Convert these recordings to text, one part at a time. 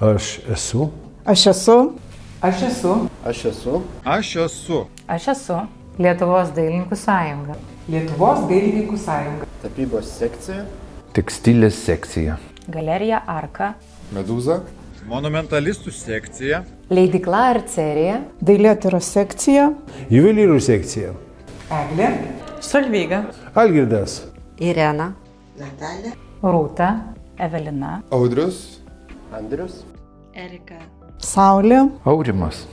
Aš esu. Aš esu. Aš esu. Aš esu. Aš esu. Aš esu Lietuvos dailininkų sąjunga. Lietuvos dailininkų sąjunga. Tapybos sekcija. Tekstilės sekcija. Galerija Arka. Medūza. Monumentalistų sekcija. Leidykla Arcerija. Dailėtyros sekcija. Juvelyrų sekcija. Eglė. Solveiga. Algirdas. Irena. Natalija. Rūta. Evelina. Audrius. Andrius. Erika. Saulė. Aurimas.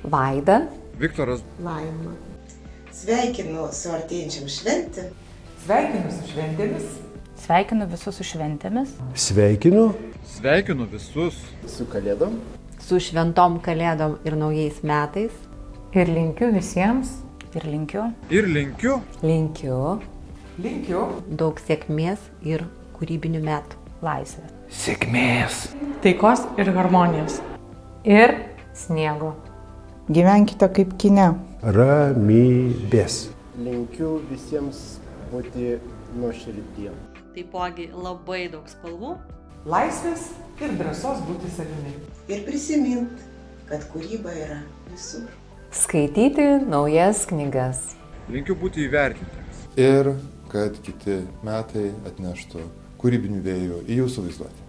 Vaida. Viktoras. Laima. Sveikinu su artėjančiam šventėm. Sveikinu su šventėmis. Sveikinu visus su šventėmis. Sveikinu. Sveikinu visus. Su kalėdom. Su šventom kalėdom ir naujais metais. Ir linkiu visiems. Ir linkiu. Ir linkiu. Linkiu. Linkiu. Daug sėkmės ir kūrybinių metų. Laisvės. Sėkmės. Taikos ir harmonijos. Ir sniego. Gyvenkite kaip kine. Ramybės. Linkiu visiems būti nuoširdiem. Taipogi labai daug spalvų. Laisvės ir drąsos būti savimi. Ir prisimint, kad kūryba yra visur. Skaityti naujas knygas. Linkiu būti įvertintiems. Ir kad kiti metai atneštų kūrybinių vėjų į jūsų vaizduotę.